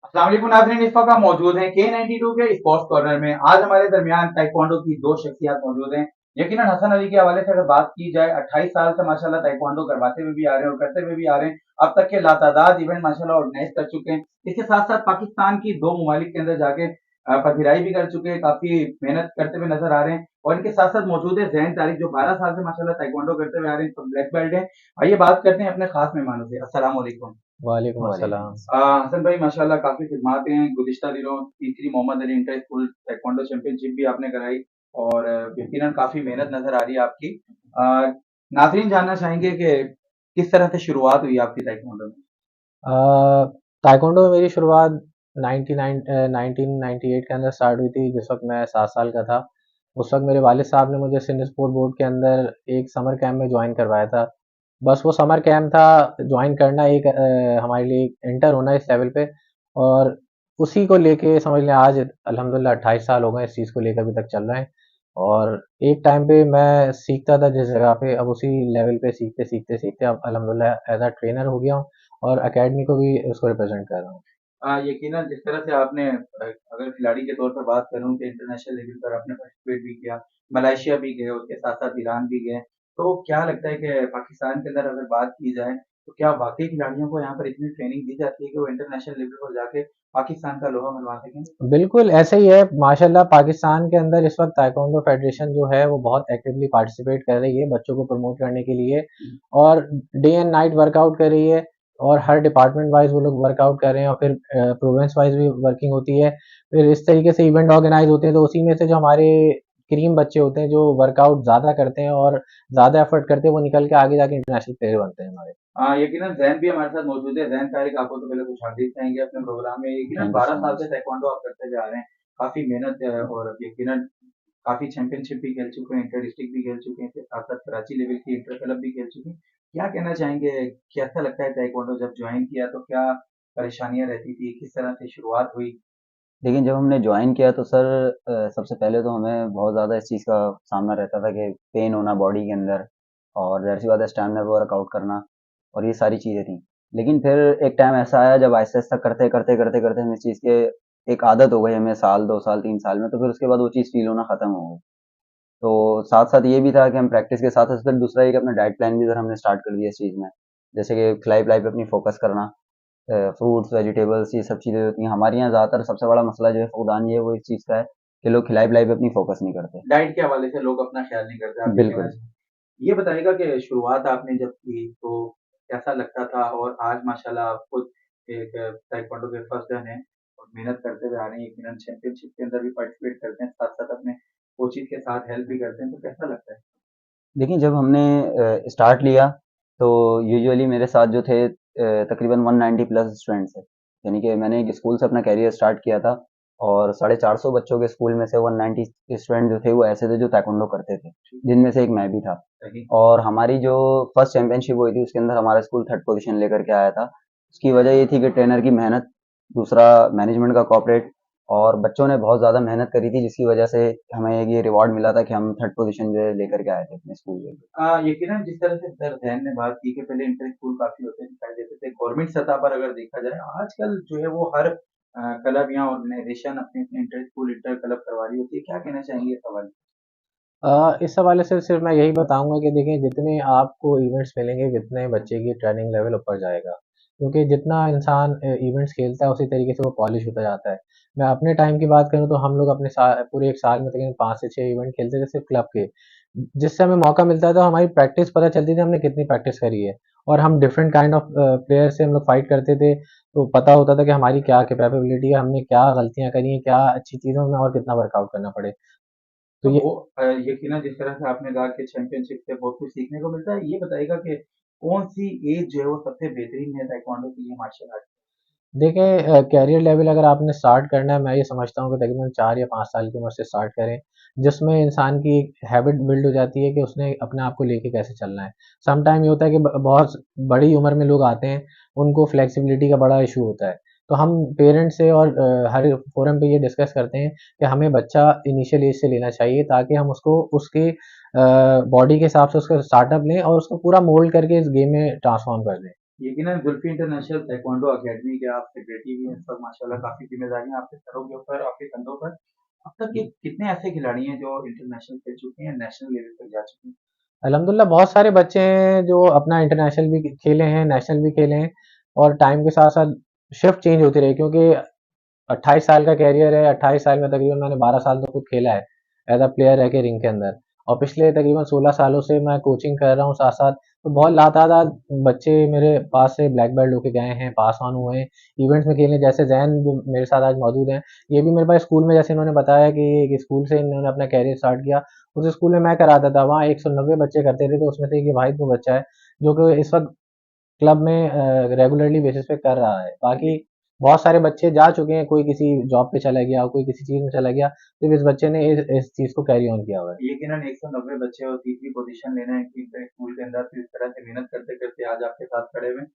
अस्सलाम वालेकुम नाज़रीन, इस वक्त हम मौजूद हैं K92 के स्पोर्ट्स कॉर्नर में। आज हमारे दरमियान ताइक्वांडो की दो शख्सियत मौजूद हैं। यकीनन हसन अली के हवाले से अगर बात की जाए, 28 साल से माशाल्लाह ताइक्वांडो करवाते हुए भी आ रहे हैं और करते हुए भी आ रहे हैं। अब तक के लातादाद इवेंट माशाल्लाह ऑर्गेनाइज कर चुके हैं। इसके साथ साथ पाकिस्तान की दो ममालिक के अंदर जाके पथराई भी कर चुके हैं, काफी मेहनत करते हुए नजर आ रहे हैं। और इनके साथ साथ मौजूद है जैन तारिक, जो 12 साल से माशाल्लाह ताइक्वांडो करते हुए आ रहे हैं, ब्लैक बेल्ट है। आइए बात करते हैं अपने खास मेहमानों से। अस्सलाम वालेकुम। वालेकुम वालेकुम अस्सलाम। हसन भाई, माशाल्लाह काफ़ी खिदमात हैं। गुज़िश्ता दिनों तीसरी Mohammad Ali inter school taekwondo championship भी आपने कराई और यकीनन काफ़ी मेहनत नज़र आ रही है आपकी। नाज़रीन जानना चाहेंगे कि किस तरह से शुरुआत हुई आपकी ताइक्वांडो में? ताइक्वांडो में मेरी शुरुआत 1998 के अंदर स्टार्ट हुई थी, जिस वक्त मैं 7 साल का था। उस वक्त मेरे वालिद साहब ने मुझे सिंध स्पोर्ट बोर्ड के अंदर एक समर कैंप में ज्वाइन करवाया था। बस वो समर कैंप था, ज्वाइन करना एक हमारे लिए एक एंटर होना इस लेवल पे। और उसी को लेके समझ लें आज अल्हम्दुलिल्लाह 28 साल हो गए इस चीज़ को लेकर अभी तक चल रहे हैं। और एक टाइम पे मैं सीखता था जिस जगह पे, अब उसी लेवल पे सीखते सीखते सीखते अब अल्हम्दुलिल्लाह एज अ ट्रेनर हो गया हूँ और एकेडमी को भी उसको रिप्रेजेंट कर रहा हूँ। यकीनन जिस तरह से आपने अगर खिलाड़ी के तौर पर बात करूँ तो इंटरनेशनल लेवल पर आपने पार्टिसिपेट भी किया, मलेशिया भी गए, उसके साथ-साथ ईरान भी गए। तो क्या लगता है कि पाकिस्तान के अंदर अगर बात की जाए, तो क्या वाक़ई खिलाड़ियों को यहाँ पर इतनी ट्रेनिंग दी जाती है कि वो इंटरनेशनल लेवल पर जाके पाकिस्तान का लोहा मनवा सकें? बिल्कुल ऐसा ही है, माशाल्लाह पाकिस्तान के अंदर इस वक्त ताइक्वांडो फेडरेशन जो है वो बहुत एक्टिवली पार्टिसिपेट कर रही है बच्चों को प्रमोट करने के लिए। और डे एंड नाइट वर्कआउट कर रही है और हर डिपार्टमेंट वाइज वो लोग वर्कआउट कर रहे हैं और फिर प्रोविंस वाइज भी वर्किंग होती है। फिर इस तरीके से इवेंट ऑर्गेनाइज होते हैं, तो उसी में से जो हमारे क्रीम बच्चे होते हैं जो वर्कआउट ज़्यादा करते हैं और ज़्यादा एफर्ट करते हैं, वो निकल के आगे जाके इंटरनेशनल प्लेयर बनते हैं हमारे। यकीनन ज़ैन भी हमारे साथ मौजूद है। ज़ैन तारिक, आपको तो पहले खुशामदीद कहेंगे अपने प्रोग्राम में। यकीनन थैंक यू 12 सो साल मच। से ताइक्वांडो आप करते हुए आ रहे हैं। काफ़ी मेहनत और यकीनन काफ़ी चैंपियनशिप भी खेल चुके हैं, इंटर डिस्ट्रिक्ट भी खेल चुके हैं, फिर साथ-साथ कराची लेवल की इंटर क्लब भी खेल चुके हैं। क्या कहना चाहेंगे, कैसा लगता है ताइक्वांडो जब जॉइन किया तो क्या परेशानियाँ रहती थी? किस तरह से शुरुआत हुई? लेकिन जब हमने जॉइन किया तो सर सबसे पहले तो हमें बहुत ज़्यादा इस चीज़ का सामना रहता था कि पेन होना बॉडी के अंदर और ज़ाहिर-सी बात है स्टैमिना पे वर्कआउट करना और ये सारी चीज़ें थी। लेकिन फिर एक टाइम ऐसा आया जब आहिस्ता-आहिस्ता करते हम इस चीज़ के एक आदत हो गई हमें साल, 2 साल, 3 साल में, तो फिर उसके बाद वो चीज़ फ़ील होना ख़त्म हो गई। तो साथ-साथ ये भी था कि हम प्रैक्टिस के साथ-साथ फिर दूसरा एक अपना डाइट प्लान भी सर हमने स्टार्ट कर दिया इस चीज़ में। जैसे कि खिलाई-पिलाई पे अपनी फ़ोकस करना, फ्रूट्स, वेजिटेबल्स ये सब चीज़ें होती हैं। हमारे यहाँ ज़्यादातर सबसे बड़ा मसला जो है फ़ूडानी है वो इस चीज़ का है कि लोग खिलाई-पिलाई पे अपनी फ़ोकस नहीं करते। डाइट के हवाले से लोग अपना ख़्याल नहीं करते, आप ये कहना बिल्कुल। चाहेंगे। ये बताइएगा कि शुरुआत आपने जब की तो कैसा लगता था और आज माशाल्लाह आप खुद एक ताइक्वांडो के फर्स्ट डन हैं और मेहनत करते हुए आ रहे हैं, यकीनन चैंपियनशिप के अंदर भी पार्टिसिपेट करते हैं, साथ-साथ अपने कोचेज़ के साथ हेल्प भी करते हैं, तो कैसा लगता है? देखिए जब हमने स्टार्ट लिया तो यूजुअली मेरे साथ जो थे तकरीबन 190 प्लस स्टूडेंट्स थे। यानी कि मैंने एक स्कूल से अपना करियर स्टार्ट किया था और 450 बच्चों के स्कूल में से 190 स्टूडेंट जो थे वो ऐसे थे जो ताइक्वांडो करते थे, जिनमें से एक मैं भी था। सही। और हमारी जो फर्स्ट चैंपियनशिप हुई थी उसके अंदर हमारा स्कूल थर्ड पोजीशन लेकर के आया था। उसकी वजह ये थी कि ट्रेनर की मेहनत, दूसरा मैनेजमेंट का कोऑपरेट और बच्चों ने बहुत ज़्यादा मेहनत करी थी जिसकी वजह से हमें ये रिवॉर्ड मिला था कि हम थर्ड पोजीशन जो है लेकर के आए थे अपने स्कूल के लिए। यकीनन जिस तरह से सर ज़ैन ने बात की कि पहले इंटर स्कूल काफ़ी होते दिखाई देते थे, गवर्नमेंट सतह पर अगर देखा जाए, आजकल जो है वो हर क्लब या ऑर्गनाइज़ेशन अपने-अपने इंटर स्कूल, इंटर क्लब करवा रही होती है। क्या कहना चाहेंगे इस हवाले से? इस हवाले से सिर्फ मैं यही बताऊंगा कि देखिए जितने आपको इवेंट्स मिलेंगे उतने बच्चे की ट्रेनिंग लेवल ऊपर जाएगा, क्योंकि जितना इंसान इवेंट्स खेलता है उसी तरीके से वो पॉलिश होता जाता है। मैं अपने टाइम की बात करूं तो हम लोग अपने पूरे एक साल में तकरीबन 5 से 6 इवेंट खेलते थे सिर्फ क्लब के। जिससे हमें मौका मिलता था, हमारी प्रैक्टिस पता चलती थी हमने कितनी प्रैक्टिस करी है। और हम डिफरेंट काइंड ऑफ प्लेयर से हम लोग फाइट करते थे, तो पता होता था कि हमारी क्या कैपेबिलिटी है, हमने क्या गलतियां करी हैं, क्या अच्छी चीज़ों में और कितना वर्कआउट करना पड़े। तो तो ये वो यकीनन जिस तरह से आपने कहा कि चैंपियनशिप से बहुत कुछ सीखने को मिलता है, ये बताइएगा कि कौन-सी एज जो है वो सबसे बेहतरीन है ताइक्वांडो के लिए मार्शल आर्ट? देखें, कैरियर लेवल अगर आपने स्टार्ट करना है, मैं ये समझता हूँ कि तकरीबन 4 या 5 साल की उम्र से स्टार्ट करें, जिसमें इंसान की एक हैबिट बिल्ड हो जाती है कि उसने अपने आप को लेके कैसे चलना है। सम टाइम ये होता है कि बहुत बड़ी उम्र में लोग आते हैं, उनको फ्लेक्सिबिलिटी का बड़ा इशू होता है। तो हम पेरेंट्स से और हर फोरम पे ये डिस्कस करते हैं कि हमें बच्चा इनिशियल एज से लेना चाहिए, ताकि हम उसको उसके बॉडी के हिसाब से उसका स्टार्टअप लें और उसको पूरा मोल्ड करके इस गेम में ट्रांसफॉर्म कर दें। यकीनन जुल्फी इंटरनेशनल ताइक्वांडो अकेडमी के आप सेक्रेटरी भी हैं इस वक्त माशाल्लाह, काफी जिम्मेदारियां आपके सरों के ऊपर, आपके कंधों पर। अब तक के कितने ऐसे खिलाड़ी हैं जो इंटरनेशनल खेल चुके हैं, नेशनल लेवल तक जा चुके हैं? अल्हम्दुलिल्लाह बहुत सारे बच्चे हैं जो अपना इंटरनेशनल भी खेले हैं, नेशनल भी खेले हैं और टाइम के साथ-साथ शिफ्ट चेंज होती रही क्योंकि 28 साल का कैरियर है, 28 साल में तकरीबन मैंने 12 साल तो खुद खेला है, एज़ अ प्लेयर रह के रिंग के अंदर और पिछले तकरीबन 16 सालों से मैं कोचिंग कर रहा हूँ साथ-साथ, तो बहुत लातादात बच्चे मेरे पास से ब्लैक बेल्ट होके गए हैं, पास ऑन हुए हैं, इवेंट्स में खेलने जैसे ज़ैन जो मेरे साथ आज मौजूद हैं, ये भी मेरे पास स्कूल में जैसे इन्होंने बताया कि एक स्कूल से इन्होंने अपना कैरियर स्टार्ट किया, उस स्कूल में मैं कराता था, वहाँ 190 बच्चे करते थे, तो उसमें से एक ये वाहिद वो बच्चा है, जो कि इस वक़्त क्लब में रेगुलरली बेसिस पे कर रहा है। बाकी बहुत सारे बच्चे जा चुके हैं, कोई किसी जॉब पे चला गया, कोई किसी चीज़ में चला गया, सिर्फ़ इस बच्चे ने इस चीज़ को कैरी ऑन किया हुआ है। यकीनन 190 बच्चे और तीसरी पोजीशन लेना है कि स्कूल के अंदर, फिर इस तरह से मेहनत करते-करते आज आपके साथ खड़े हुए हैं।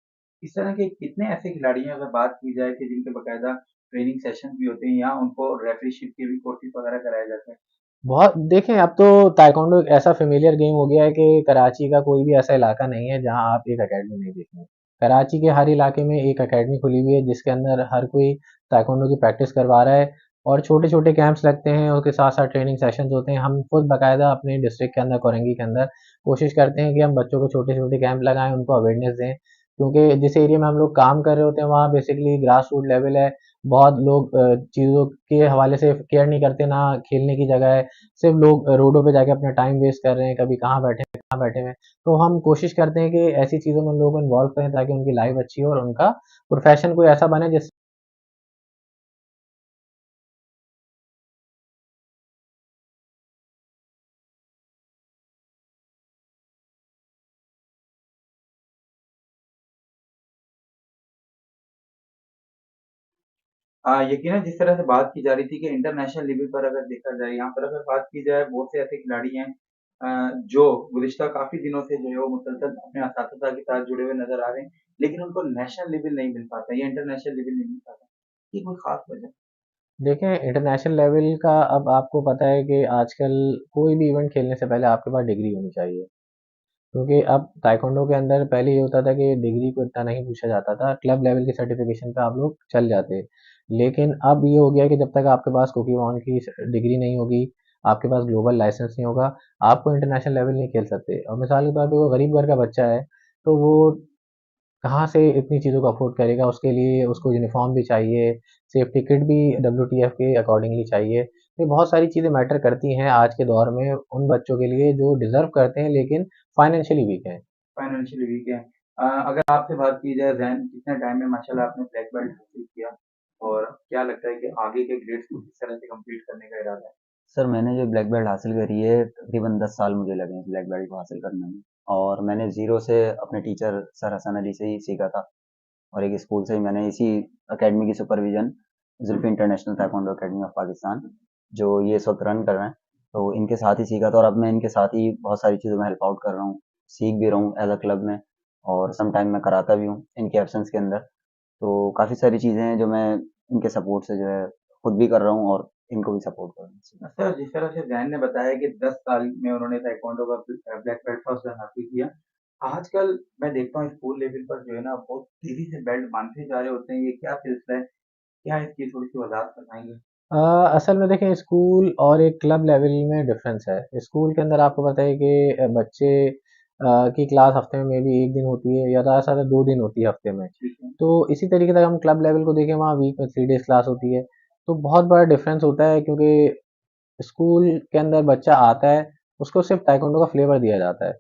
इस तरह के कितने ऐसे खिलाड़ी हैं अगर बात की जाए कि जिनके बाकायदा ट्रेनिंग सेशन भी होते हैं या उनको रेफरीशिप के भी कोर्सेज़ वगैरह कराए जाते हैं? बहुत देखें अब तो ताइक्वांडो एक ऐसा फ़ेमिलियर गेम हो गया है कि कराची का कोई भी ऐसा इलाका नहीं है जहाँ आप एक अकेडमी नहीं देखेंगे। कराची के हर इलाके में एक अकेडमी खुली हुई है जिसके अंदर हर कोई ताइक्वांडो की प्रैक्टिस करवा रहा है और छोटे-छोटे कैंप्स लगते हैं, उसके साथ-साथ ट्रेनिंग सेशंस होते हैं। हम खुद बाकायदा अपने डिस्ट्रिक्ट के अंदर, कोरंगी के अंदर कोशिश करते हैं कि हम बच्चों को छोटे-छोटे कैंप लगाएँ, उनको अवेयरनेस दें। क्योंकि जिस एरिया में हम लोग काम कर रहे होते हैं वहाँ बेसिकली ग्रास रूट लेवल है, बहुत लोग चीज़ों के हवाले से केयर नहीं करते, ना खेलने की जगह है, सिर्फ लोग रोडों पे जाके अपना टाइम वेस्ट कर रहे हैं, कभी कहाँ बैठे हुए हैं। तो हम कोशिश करते हैं कि ऐसी चीज़ों में लोगों को इन्वॉल्व करें ताकि उनकी लाइफ अच्छी हो और उनका प्रोफेशन कोई ऐसा बने जिस यकीनन जिस तरह से बात की जा रही थी कि इंटरनेशनल लेवल पर अगर देखा जाए, यहाँ पर अगर बात की जाए बहुत से ऐसे खिलाड़ी हैं जो गुज़िश्ता काफ़ी दिनों से जो है वो मुसलसल अपने असातिज़ा के साथ जुड़े हुए नज़र आ रहे हैं, लेकिन उनको नेशनल लेवल नहीं मिल पाता या इंटरनेशनल लेवल नहीं मिल पाता। ये कोई ख़ास वजह? देखें इंटरनेशनल लेवल का अब आपको पता है कि आजकल कोई भी इवेंट खेलने से पहले आपके पास डिग्री होनी चाहिए। क्योंकि अब ताइक्वांडो के अंदर पहले ये होता था कि डिग्री को इतना नहीं पूछा जाता था, क्लब लेवल की सर्टिफिकेशन पे आप लोग चल जाते। लेकिन अब ये हो गया कि जब तक आपके पास कुकी वॉन की डिग्री नहीं होगी, आपके पास ग्लोबल लाइसेंस नहीं होगा, आपको इंटरनेशनल लेवल नहीं खेल सकते। और मिसाल के तौर पे वो गरीब घर का बच्चा है, तो वो कहाँ से इतनी चीज़ों को अफ़ोर्ड करेगा? उसके लिए उसको यूनिफ़ॉर्म भी चाहिए, सेफ्टी किट भी डब्ल्यूटीएफ के अकॉर्डिंगली चाहिए। तो बहुत सारी चीज़ें मैटर करती हैं आज के दौर में उन बच्चों के लिए जो डिज़र्व करते हैं लेकिन फाइनेंशियली वीक हैं। फाइनेंशियली वीक है। अगर आपसे बात की जाए ज़ैन कितने टाइम में माशाल्लाह आपने ब्लैक बेल्ट हासिल किया और क्या लगता है कि आगे के ग्रेड्स को किस तरह से कंप्लीट करने का इरादा है? सर मैंने जो ब्लैक बेल्ट हासिल करी है तकरीबन 10 साल मुझे लगे हैं ब्लैक बेल्ट को हासिल करने में और मैंने ज़ीरो से अपने टीचर सर हसन अली से ही सीखा था और एक स्कूल से ही मैंने इसी अकेडमी की supervision Zulfi international taekwondo academy of Pakistan जो ये इस वक्त रन कर रहे हैं, तो इनके साथ ही सीखा था और अब मैं इनके साथ ही बहुत सारी चीज़ों में हेल्प आउट कर रहा हूँ, सीख भी रहा हूँ एज़ अ क्लब में और सम टाइम मैं कराता भी हूँ इनके एब्सेंस के अंदर। तो काफ़ी सारी चीज़ें हैं जो मैं इनके सपोर्ट से जो है खुद भी कर रहा हूँ और इनको भी सपोर्ट कर रहा हूँ। सर, जिस तरह से ज़ैन ने बताया कि 10 साल में उन्होंने ताइक्वांडो का ब्लैक बेल्ट फर्स्ट रन हासिल किया। आजकल मैं देखता हूँ स्कूल लेवल पर जो है ना बहुत तेज़ी से बेल्ट बाँधते जा रहे होते हैं, ये क्या सिलसिला है? क्या इसकी थोड़ी-सी वज़ाहत बताएँगे? अ, असल में देखें स्कूल और एक क्लब लेवल में डिफरेंस है। स्कूल के अंदर आपको पता है कि बच्चे की क्लास हफ्ते में मेबी 1 दिन होती है या ज़्यादा से ज़्यादा 2 दिन होती है हफ्ते में। ठीक है। तो इसी तरीके से हम क्लब लेवल को देखें वहाँ वीक में 3 डेज़ क्लास होती है। तो बहुत बड़ा डिफरेंस होता है क्योंकि स्कूल के अंदर बच्चा आता है, उसको सिर्फ़ ताइक्वांडो का फ्लेवर दिया जाता है।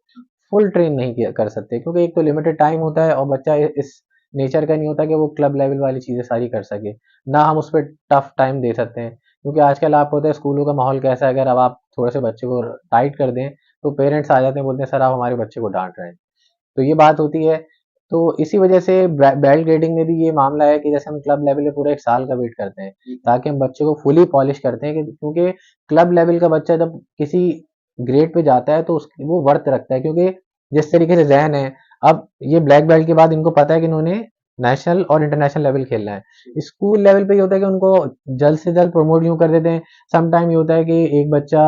फुल ट्रेन नहीं किया कर सकते क्योंकि एक तो लिमिटेड टाइम होता है और बच्चा इस नेचर का नहीं होता कि वो क्लब लेवल वाली चीज़ें सारी कर सके। ना हम उस पे टफ टाइम दे सकते हैं क्योंकि आजकल आपको पता है स्कूलों का माहौल कैसा है, अगर अब आप थोड़े से बच्चे को टाइट कर दें, तो पेरेंट्स आ जाते हैं बोलते हैं सर आप हमारे बच्चे को डाँट रहे हैं। तो ये बात होती है। तो इसी वजह से बेल्ट ग्रेडिंग में भी ये मामला है कि जैसे हम क्लब लेवल पे पूरा 1 साल का वेट करते हैं, ताकि हम बच्चे को फुली पॉलिश करते हैं कि क्योंकि क्लब लेवल का बच्चा जब किसी ग्रेड पे जाता है तो उस वो वर्थ रखता है क्योंकि जिस तरीके से ज़हन है, अब ये ब्लैक बेल्ट के बाद इनको पता है कि इन्होंने नेशनल और इंटरनेशनल लेवल खेलना है। स्कूल लेवल पे ये होता है कि उनको जल्द से जल्द प्रमोट यूँ कर देते हैं। सम टाइम ये होता है कि एक बच्चा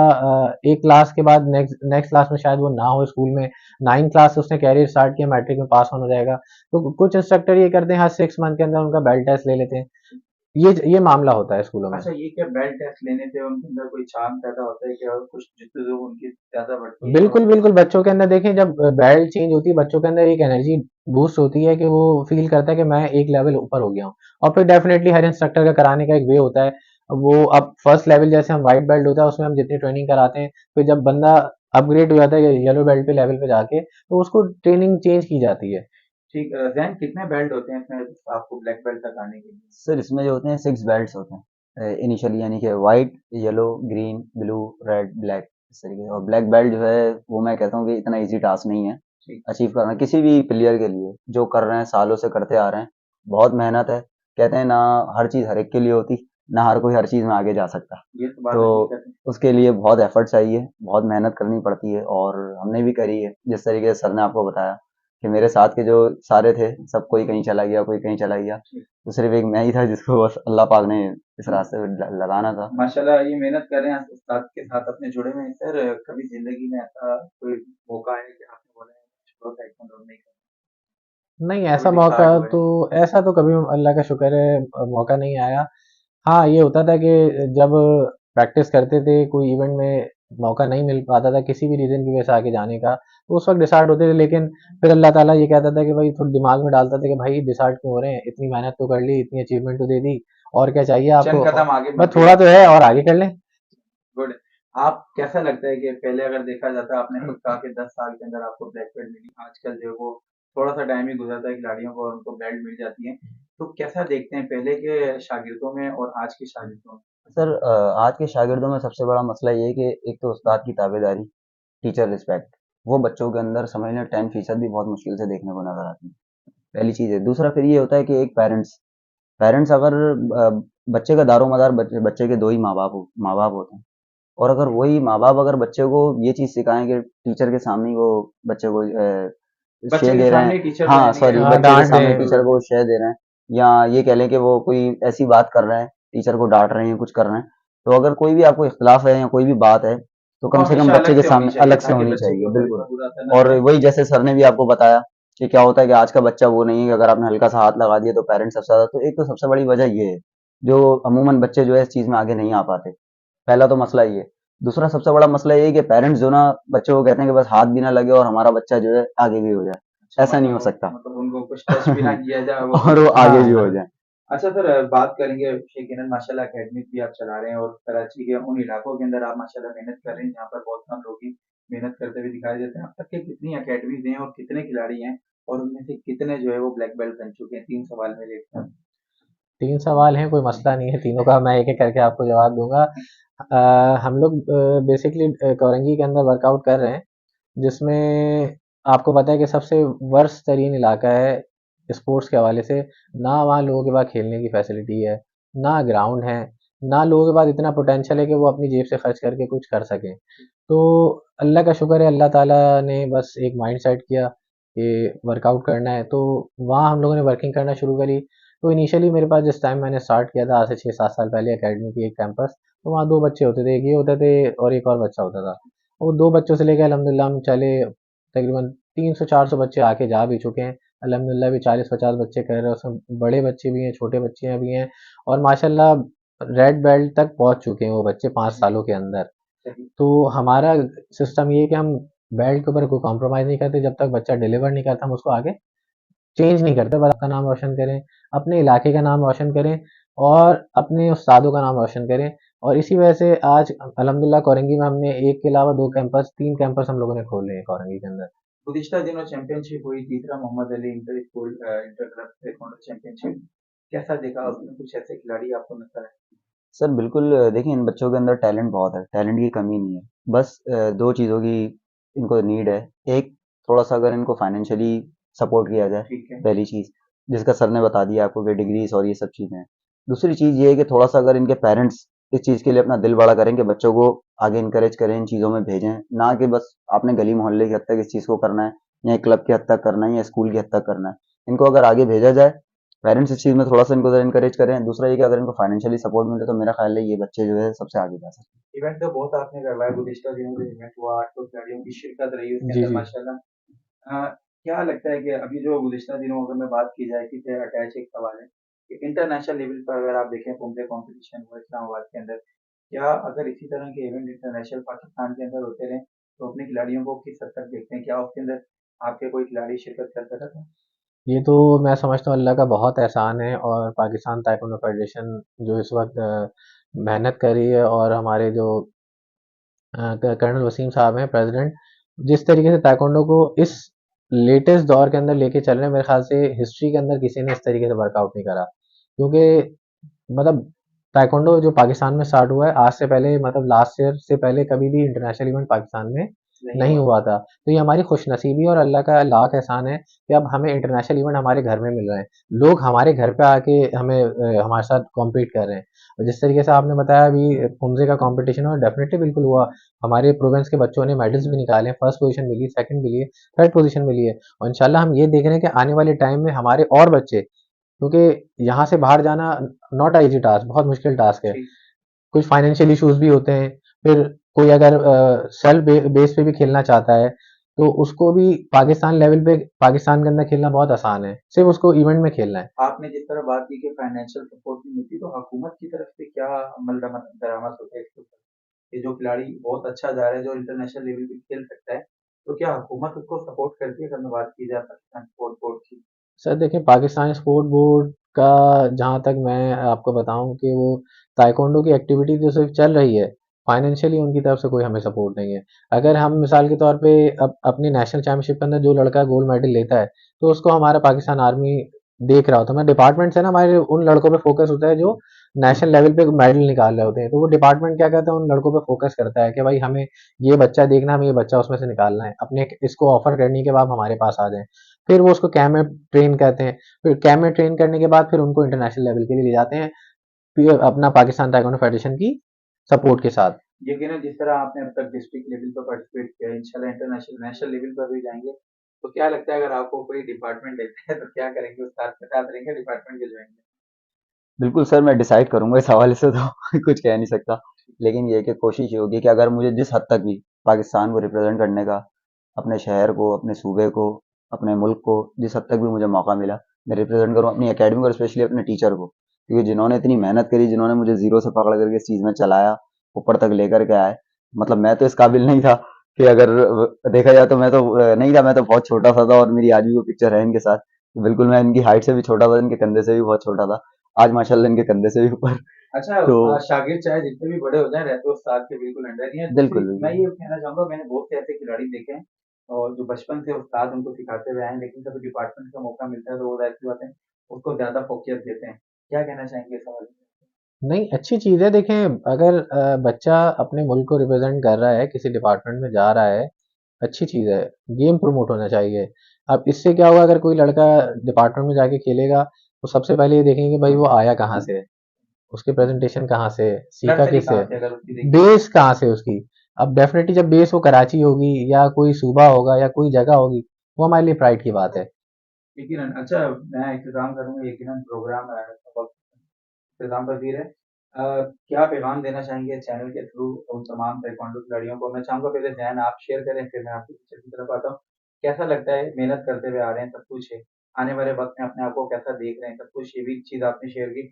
एक क्लास के बाद नेक्स्ट नेक्स्ट क्लास में शायद वो ना हो स्कूल में, 9th क्लास से उसने कैरियर स्टार्ट किया, मैट्रिक में पास ऑन हो जाएगा। तो कुछ इंस्ट्रक्टर ये करते हैं हर 6 मंथ के अंदर उनका बेल्ट टेस्ट ले लेते हैं। ये मामला होता है स्कूलों में। अच्छा, ये क्या बेल्ट टेस्ट लेने से उनके अंदर कोई चार्म पैदा होता है क्या? और कुछ जितने लोग उनकी ज़्यादा बढ़ती है और बिल्कुल, बिल्कुल, बच्चों के अंदर देखें जब बैटल चेंज होती है, बच्चों के अंदर एक एनर्जी बूस्ट होती है कि वो फ़ील करता है कि मैं एक लेवल ऊपर हो गया हूँ। और फिर डेफ़िनेटली हर इंस्ट्रक्टर का कराने का एक वे होता है। वो अब फर्स्ट लेवल जैसे हम व्हाइट बेल्ट होता है उसमें हम जितनी ट्रेनिंग कराते हैं, फिर जब बंदा अपग्रेड हो जाता है येलो बेल्ट पे लेवल पे जाके, तो उसको ट्रेनिंग चेंज की जाती है। ठीक ज़ैन कितने बेल्ट होते हैं इसमें आपको ब्लैक बेल्ट तक आने के लिए? सर इसमें जो होते हैं 6 बेल्ट्स होते हैं इनिशियली, यानी कि white, yellow, green, blue, red, black, इस तरीके से। और ब्लैक बेल्ट जो है वो मैं कहता हूँ कि इतना इजी टास्क नहीं है ठीक। अचीव करना किसी भी प्लेयर के लिए, जो कर रहे हैं सालों से करते आ रहे हैं। बहुत मेहनत है। कहते हैं ना, हर चीज़ हर एक के लिए होती, ना हर कोई हर चीज़ में आगे जा सकता। ये तो बात तो हकीकत है। उसके लिए बहुत एफर्ट चाहिए, बहुत मेहनत करनी पड़ती है, और हमने भी करी है। जिस तरीके से सर ने आपको बताया कि मेरे साथ के जो सारे थे, सब कोई कहीं चला गया, कोई कहीं चला गया, ठीक। तो सिर्फ एक मैं ही था जिसको बस अल्लाह पाक ने इस रास्ते पे लगाना था। माशाल्लाह ये मेहनत कर रहे हैं, उस्ताद के साथ अपने जुड़े हुए हैं। सर कभी ज़िंदगी में ऐसा कोई मौका है कि आपने बोला है छोड़ो ताइक्वांडो नहीं करना, नहीं, कभी ऐसा मौका डिसार्ट हुए? तो ऐसा तो कभी अल्लाह का शुक्र है मौका नहीं आया। हाँ, ये होता था कि जब प्रैक्टिस करते थे कोई इवेंट में मौका नहीं मिल पाता था किसी भी रीज़न की वजह से आगे जाने का, तो उस वक़्त डिसहार्ट होते थे। लेकिन फिर अल्लाह ताला ये कहता था कि भाई थोड़ा दिमाग में डालता था कि भाई डिसहार्ट क्यों हो रहे हैं? इतनी मेहनत तो कर ली, इतनी अचीवमेंट तो दे दी, और क्या चाहिए चंद आपको? कदम आगे बस बढ़ते थोड़ा जाओ। तो है और आगे कर लें। गुड। आप कैसा लगता है कि पहले अगर देखा जाता, आपने खुद कहा कि 10 साल के अंदर आपको ब्लैक बेल्ट मिली, आजकल जो है वो थोड़ा-सा टाइम ही गुज़रता है खिलाड़ियों को और उनको बेल्ट मिल जाती है। तो कैसा देखते हैं पहले के शागिर्दों में और आज के शागिर्दों में? सर आज के शागिर्दों में सबसे बड़ा मसला ये है कि एक तो उस्ताद की ताबेदारी, टीचर रिस्पेक्ट, वो बच्चों के अंदर समझ लें 10% भी बहुत मुश्किल से देखने को नजर आती है। पहली चीज़ है। दूसरा फिर ये होता है कि एक पेरेंट्स पेरेंट्स अगर अ, बच्चे का दारोमदार बच्चे के दो ही माँ बाप होते हैं। और अगर वही माँ बाप अगर बच्चे को ये चीज़ सिखाएं कि टीचर के सामने ही वो बच्चे को बच्चे शे के दे रहे हैं। सामने टीचर को हाँ यानी सॉरी, हाँ, बच्चे के डाँट सामने दें। टीचर को शे दे रहे हैं, या ये कह लें कि वो कोई ऐसी बात कर रहे हैं, टीचर को डांट रहे हैं, कुछ कर रहे हैं। तो अगर कोई भी आपको इख्तलाफ है या कोई भी बात है, तो वो कम से कम हमेशा बच्चे अलग के से होनी सामने चाहिए अलग से ताकि होनी बच्चे के चाहिए, ऊपर बिल्कुल। इतना बुरा असर ना और पड़े। वही जैसे सर ने भी आपको बताया कि क्या होता है कि आज का बच्चा वो नहीं है कि अगर आपने हल्का सा हाथ लगा दिया तो पेरेंट्स सबसे ज्यादा, तो एक तो सबसे बड़ी वजह ये है, जो अमूमन बच्चे जो है इस चीज में आगे नहीं आ पाते। पहला तो मसला ये है। दूसरा सबसे बड़ा मसला ये है कि पेरेंट्स जो ना बच्चे को कहते हैं कि बस हाथ भी ना लगे और हमारा बच्चा जो है आगे भी हो जाए। अच्छा, ऐसा नहीं हो सकता। मतलब उनको कुछ टच भी ना किया जाए और वो और खुद वो ही आगे भी हाँ, हो जाए। अच्छा सर, बात करेंगे यकीनन माशाल्लाह एकेडमिक भी आप चला रहे हैं और कराची के उन इलाकों के अंदर आप माशाल्लाह मेहनत कर रहे हैं जहाँ पर बहुत कम लोग ही मेहनत करते हुए दिखाई देते हैं। अब तक के कितनी एकेडमीज हैं और कितने खिलाड़ी हैं और उनमें से कितने जो है वो ब्लैक बेल्ट बन चुके हैं? 3 सवाल मेरे एक साथ। 3 सवाल हैं, कोई मसला नहीं है, तीनों का मैं एक-एक करके आपको जवाब दूँगा। हम लोग बेसिकली कोरंगी के अंदर वर्कआउट कर रहे हैं, जिसमें आपको पता है कि सबसे वर्स्ट तरीन इलाका है स्पोर्ट्स के हवाले से। ना वहाँ लोगों के पास खेलने की फैसिलिटी है, ना ग्राउंड है, ना लोगों के पास इतना पोटेंशियल है कि वो अपनी जेब से खर्च करके कुछ कर सकें। तो अल्लाह का शुक्र है, अल्लाह ताला ने बस एक माइंड सेट किया कि वर्कआउट करना है, तो वहाँ हम लोगों ने वर्किंग करना शुरू करी। तो इनिशियली मेरे पास जिस टाइम मैंने स्टार्ट किया था आज से 6-7 साल पहले एकेडमी की एक कैंपस, तो वहाँ 2 बच्चे होते थे, एक ये होते थे और एक और बच्चा होता था। वो 2 बच्चों से लेके अल्हम्दुलिल्लाह हम चले, तकरीबन 300-400 बच्चे आके जा भी चुके हैं। अल्हम्दुलिल्लाह भी 40-50 बच्चे कर रहे हैं, उसमें बड़े बच्चे भी हैं, छोटे बच्चे भी हैं, और माशाल्लाह रेड बेल्ट तक पहुँच चुके हैं वो बच्चे 5 सालों के अंदर। सही। तो हमारा सिस्टम ये है कि हम बेल्ट के ऊपर कोई कॉम्प्रोमाइज़ नहीं करते, जब तक बच्चा डिलीवर नहीं करता हम उसको आगे चेंज नहीं करते। बस अपना नाम रोशन करें, अपने इलाके का नाम रोशन करें और अपने उस्तादों का नाम रोशन करें। और इसी वजह से आज अल्हम्दुलिल्लाह कोरंगी में हमने एक के अलावा 2 कैंपस, 3 कैंपस हम लोगों ने खोले हैं कोरंगी के अंदर। गुज़िश्ता दिनों चैंपियनशिप हुई, तीसरा Mohammad Ali inter school inter club taekwondo championship. कैसा देखा उसमें कुछ ऐसे खिलाड़ी आपको नज़र आए? सर बिल्कुल देखिए इन बच्चों के अंदर टैलेंट बहुत है, टैलेंट की कमी नहीं है। बस दो चीज़ों की इनको नीड है। एक, थोड़ा सा अगर इनको फाइनेंशियली सपोर्ट किया जाए, ठीक है। पहली चीज़, जिसका सर ने बता दिया आपको कि डिग्रीज और ये सब चीज़ें हैं। दूसरी चीज़ ये है कि थोड़ा सा अगर इनके पेरेंट्स इस चीज़ के लिए अपना दिल बड़ा करें कि बच्चों को आगे इंकरेज करें, इन चीज़ों में भेजें, ना कि बस आपने गली मोहल्ले की हद तक इस चीज़ को करना है, या क्लब की हद तक करना है, या स्कूल की हद तक करना है। इनको अगर आगे भेजा जाए पेरेंट्स इस चीज़ में थोड़ा सा इनको इनकरेज करें। दूसरा ये कि अगर इनको फाइनेंशियली सपोर्ट मिले तो मेरा ख्याल है ये बच्चे जो है सबसे आगे जा सकते हैं। इवेंट तो बहुत आपने करवाया, गुज़िश्ता दिनों में इवेंट हुआ, 800 खिलाड़ियों की शिरकत रही उसके जी, अंदर जी। माशाल्लाह। क्या लगता है कि अभी जो गुज़िश्ता दिनों अगर मैं बात की जाए, इसी से अटैच एक सवाल है कि इंटरनेशनल लेवल पर अगर आप देखें पुमदे कॉम्पिटिशन हुआ इस्लामाबाद के अंदर, क्या अगर इसी तरह के इवेंट इंटरनेशनल पाकिस्तान के अंदर होते रहें, तो अपने खिलाड़ियों को किस हद तक देखते हैं? क्या उसके अंदर आपके कोई खिलाड़ी शिरकत कर सका था? ये तो मैं समझता हूँ अल्लाह का बहुत एहसान है और पाकिस्तान ताइक्वांडो फेडरेशन जो इस वक़्त मेहनत कर रही है और हमारे जो कर्नल वसीम साहब हैं प्रेसिडेंट, जिस तरीके से ताइक्वांडो को इस लेटेस्ट दौर के अंदर लेके चल रहे हैं, मेरे ख्याल से हिस्ट्री के अंदर किसी ने इस तरीके से वर्कआउट नहीं करा। क्योंकि मतलब ताइक्वांडो जो पाकिस्तान में स्टार्ट हुआ है आज से पहले, मतलब लास्ट ईयर से पहले कभी भी इंटरनेशनल इवेंट पाकिस्तान में नहीं नहीं हुआ। हुआ था। तो ये हमारी खुशनसीबी और अल्लाह का लाख एहसान है कि अब हमें इंटरनेशनल इवेंट हमारे घर में मिल रहे हैं। लोग हमारे घर पे आके हमें हमारे साथ कॉम्पीट कर रहे हैं। और जिस तरीके से आपने बताया अभी पुमजे का कॉम्पिटिशन हुआ, डेफिनेटली बिल्कुल हुआ। हमारे प्रोविंस के बच्चों ने मेडल्स भी निकाले हैं, फर्स्ट पोजीशन मिली, सेकंड मिली है, थर्ड पोजीशन मिली है। और इंशाल्लाह हम ये देख रहे हैं कि आने वाले टाइम में हमारे और बच्चे, क्योंकि यहाँ से बाहर जाना नॉट अ ईजी टास्क, बहुत मुश्किल टास्क है। जी। कुछ फाइनेंशियल इश्यूज भी होते हैं। फिर कोई अगर सेल्फ बेस पे भी खेलना चाहता है तो उसको भी पाकिस्तान लेवल पे पाकिस्तान के अंदर खेलना बहुत आसान है, सिर्फ उसको इवेंट में खेलना है। आपने जिस तरह बात की कि फाइनेंशियल सपोर्ट नहीं मिलती, तो हुकूमत की तरफ से क्या अमल दरामद होते हैं इसके ऊपर? कि जो खिलाड़ी बहुत अच्छा जा रहा है, जो इंटरनेशनल लेवल पे खेल सकता है, तो क्या हुकूमत उसको सपोर्ट करती है? अगर मैं बात की जाए पाकिस्तान स्पोर्ट बोर्ड की। सर देखिए, पाकिस्तान स्पोर्ट बोर्ड का जहाँ तक मैं आपको बताऊं कि वो ताइक्वांडो की एक्टिविटी जो सिर्फ चल रही है, फाइनेंशियली उनकी तरफ से कोई हमें सपोर्ट नहीं है। अगर हम मिसाल के तौर पे अपनी नेशनल चैंपियनशिप के अंदर जो लड़का गोल्ड मेडल लेता है तो उसको हमारा पाकिस्तान आर्मी देख रहा होता है। मैं डिपार्टमेंट से ना हमारे उन लड़कों पे फोकस होता है जो नेशनल लेवल पे मेडल निकाल रहे होते हैं, तो वो डिपार्टमेंट क्या करता है, उन लड़कों पे फोकस करता है कि भाई हमें ये बच्चा देखना, हमें ये बच्चा उसमें से निकालना है, अपने इसको ऑफर करने के बाद हमारे पास आ जाए। फिर वो उसको कैम में ट्रेन करते हैं। फिर कैम में ट्रेन करने के बाद फिर उनको इंटरनेशनल लेवल के लिए ले जाते हैं, फिर अपना पाकिस्तान ताइक्वांडो फेडरेशन की सपोर्ट के साथ। यकीनन जिस तरह आपने अब तक डिस्ट्रिक्ट लेवल पर पार्टिसिपेट किया है, इंशाल्लाह इंटरनेशनल नेशनल लेवल पर भी जाएंगे, तो क्या लगता है अगर आपको कोई डिपार्टमेंट देता है तो क्या करेंगे? उस्ताद के साथ रहेंगे, डिपार्टमेंट के जाएंगे? बिल्कुल सर, मैं डिसाइड करूँगा इस हवाले से तो कुछ कह नहीं सकता। लेकिन ये है कि कोशिश ये होगी कि अगर मुझे जिस हद तक भी पाकिस्तान को रिप्रेज़ेंट करने का, अपने शहर को, अपने सूबे को, अपने मुल्क को जिस हद तक भी मुझे मौका मिला, मैं रिप्रेज़ेंट करूँ अपनी अकेडमी को और स्पेशली अपने टीचर को। क्योंकि जिन्होंने इतनी मेहनत करी, जिन्होंने मुझे ज़ीरो से पकड़ करके इस चीज़ में चलाया, ऊपर तक लेकर के आए। मतलब मैं तो इस काबिल नहीं था कि अगर देखा जाए तो मैं तो नहीं था, मैं तो बहुत छोटा-सा था और मेरी आज भी वो पिक्चर है इनके साथ। बिल्कुल मैं इनकी हाइट से भी छोटा था, इनके कंधे से भी बहुत छोटा था। आज माशाल्लाह इनके कंधे से भी ऊपर। अच्छा, तो शागिर्द चाहे जितने भी बड़े हो जाएँ, रहते उस्ताद के बिल्कुल अंडर ही हैं। दूसरी बिल्कुल, मैं बिल्कुल। ये कहना चाहूँगा, मैंने बहुत से ऐसे खिलाड़ी देखे हैं और जो बचपन से उस्ताद उनको सिखाते हुए आए हैं, लेकिन कभी डिपार्टमेंट का मौका मिलता है तो वो ज़ाहिर-सी बात है, उसको ज़्यादा फ़ोकियत देते हैं। क्या कहना चाहेंगे इस हवाले में? नहीं, अच्छी चीज़ है। देखें, अगर बच्चा अपने मुल्क को रिप्रेजेंट कर रहा है, किसी डिपार्टमेंट में जा रहा है, अच्छी चीज़ है। गेम प्रमोट होना चाहिए। अब इससे क्या होगा, अगर कोई लड़का डिपार्टमेंट में जाके खेलेगा तो सबसे पहले ये देखेंगे कि भाई वो आया कहाँ से है, उसकी प्रेजेंटेशन कहाँ से है, सीखा नर्सरी किससे कहाँ है, से अगर उसकी देखी जाए? बेस कहाँ से है उसकी। अब डेफिनेटली जब बेस वो कराची होगी या कोई सूबा होगा या कोई जगह होगी, वो हमारे लिए प्राइड की बात है। यकीनन। अच्छा, मैं इंतज़ाम करूँगा यकीनन प्रोग्राम इख्तिताम पज़ीर है। क्या पैगाम देना चाहेंगे चैनल के थ्रू उन तमाम ताइक्वांडो खिलाड़ियों को? मैं चाहूँगा पहले ज़ैन आप शेयर करें, फिर मैं आपके पीछे की तरफ आता हूँ। कैसा लगता है मेहनत करते हुए आ रहे हैं, सब कुछ है, आने वाले वक़्त में अपने आप को कैसा देख रहे हैं, सब कुछ, ये भी चीज़ आपने शेयर की।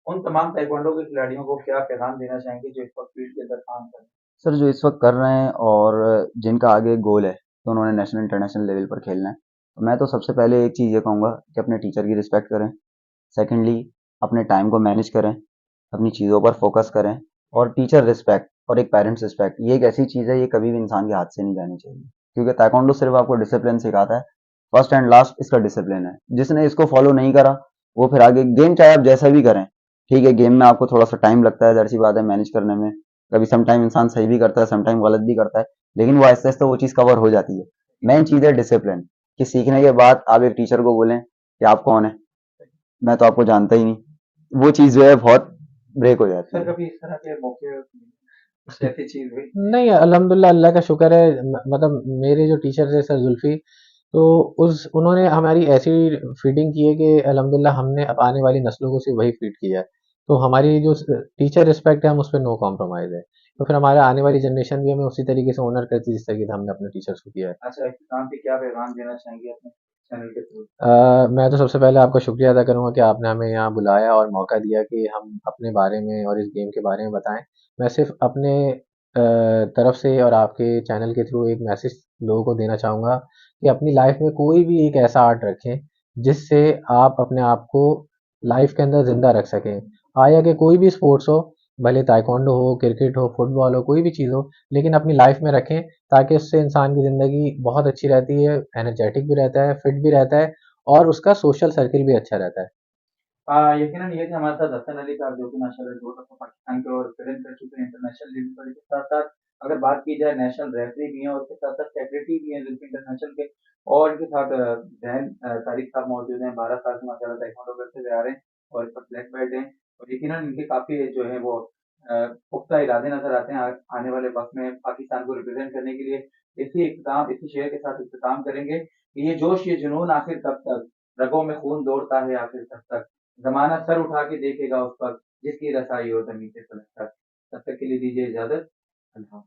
उन तमाम ताइक्वांडो के खिलाड़ियों को क्या पैगाम देना चाहेंगे जो इस वक़्त फील्ड के अंदर काम कर रहे हैं? सर जो इस वक़्त कर रहे हैं और जिनका आगे गोल है कि उन्होंने नेशनल इंटरनेशनल लेवल पर खेलना है, तो मैं तो सबसे पहले एक चीज़ ये कहूँगा कि अपने टीचर की रिस्पेक्ट करें। सेकंडली अपने टाइम को मैनेज करें, अपनी चीज़ों पर फ़ोकस करें और टीचर रिस्पेक्ट और एक पेरेंट्स रिस्पेक्ट, ये एक ऐसी चीज़ है, ये कभी भी इंसान के हाथ से नहीं जानी चाहिए। क्योंकि ताइक्वांडो सिर्फ़ आपको डिसिप्लिन सिखाता है, फर्स्ट एंड लास्ट इसका डिसिप्लिन है। जिसने इसको फ़ॉलो नहीं करा, वो फिर आगे गेम चाहे आप जैसा भी करें, ठीक है, गेम में आपको थोड़ा-सा टाइम लगता है, ज़ाहिर-सी बात है मैनेज करने में। कभी सम टाइम इंसान सही भी करता है, सम टाइम गलत भी करता है, लेकिन वो आहिस्ता-आहिस्ता वो चीज़ कवर हो जाती है। मेन चीज़ है डिसिप्लिन, कि सीखने के बाद आप एक टीचर को बोलें कि आप कौन हैं? मैं तो आपको जानता ही नहीं। वो चीज़ जो है बहुत ब्रेक हो जाती सर, है। कभी इस तरह के मौके कुछ ऐसी चीज़ हुई? नहीं, अल्हम्दुलिल्लाह, अल्लाह का शुक्र है। मतलब मेरे जो टीचर थे सर जुल्फी, तो उस उन्होंने हमारी ऐसी फीडिंग की है कि अल्हम्दुलिल्लाह हमने अब आने वाली नस्लों को सिर्फ वही फीड किया है। तो हमारी जो टीचर रिस्पेक्ट है हम उस पर नो कॉम्प्रोमाइज़ है। तो फिर हमारे आने वाली जनरेशन भी हमें उसी तरीके से ऑनर करती है जिस तरीके से हमने अपने टीचर्स को किया है। अच्छा, इख्तिताम पे क्या पैगाम देना चाहेंगे अपने चैनल के थ्रू? मैं तो सबसे पहले आपका शुक्रिया अदा करूँगा कि आपने हमें यहाँ बुलाया और मौका दिया कि हम अपने बारे में और इस गेम के बारे में बताएँ। मैं सिर्फ़ अपने तरफ से और आपके चैनल के थ्रू एक मैसेज लोगों को देना चाहूँगा कि अपनी लाइफ़ में कोई भी एक ऐसा आर्ट रखें, जिससे आप अपने आप को लाइफ़ के अंदर ज़िंदा रख सकें। आया कि कोई भी स्पोर्ट्स हो, भले ताइक्वांडो हो, क्रिकेट हो, फुटबॉल हो, कोई भी चीज़ हो, लेकिन अपनी लाइफ़ में रखें ताकि उससे इंसान की ज़िंदगी बहुत अच्छी रहती है, एनर्जेटिक भी रहता है, फिट भी रहता है और उसका सोशल सर्किल भी अच्छा रहता है। यकीनन ये थे हमारे साथ हसन अली साहब जो कि माशाल्लाह 2 दफ़ा पाकिस्तान के और रिप्रेज़ेंट कर चुके हैं इंटरनेशनल लेवल पर। इसके साथ-साथ अगर बात की जाए नेशनल रेफ़री भी हैं और उसके साथ-साथ सेक्रेटरी भी हैं ज़ुल्फ़ी इंटरनेशनल के और इनके साथ ज़ैन तारिक साहब मौजूद हैं, 12 साल से माशाल्लाह ताइक्वांडो करते हुए आ रहे हैं और इस वक़्त ब्लैक बेल्ट हैं और यकीनन इनके काफ़ी जो है वो पुख्ता इरादे नज़र आते हैं आने वाले वक़्त में पाकिस्तान को रिप्रेज़ेंट करने के लिए। इसी शेर के साथ इख्तिताम करेंगे कि ये जोश, ये जुनून आखिर कब तक, रगों में खून दौड़ता है आखिर कब तक, ज़माना सर उठा के देखेगा उस वक़्त, जिसकी रसाई हो ज़मीं से फ़लक तक। तब तक के लिए दीजिए इजाज़त। अल्लाह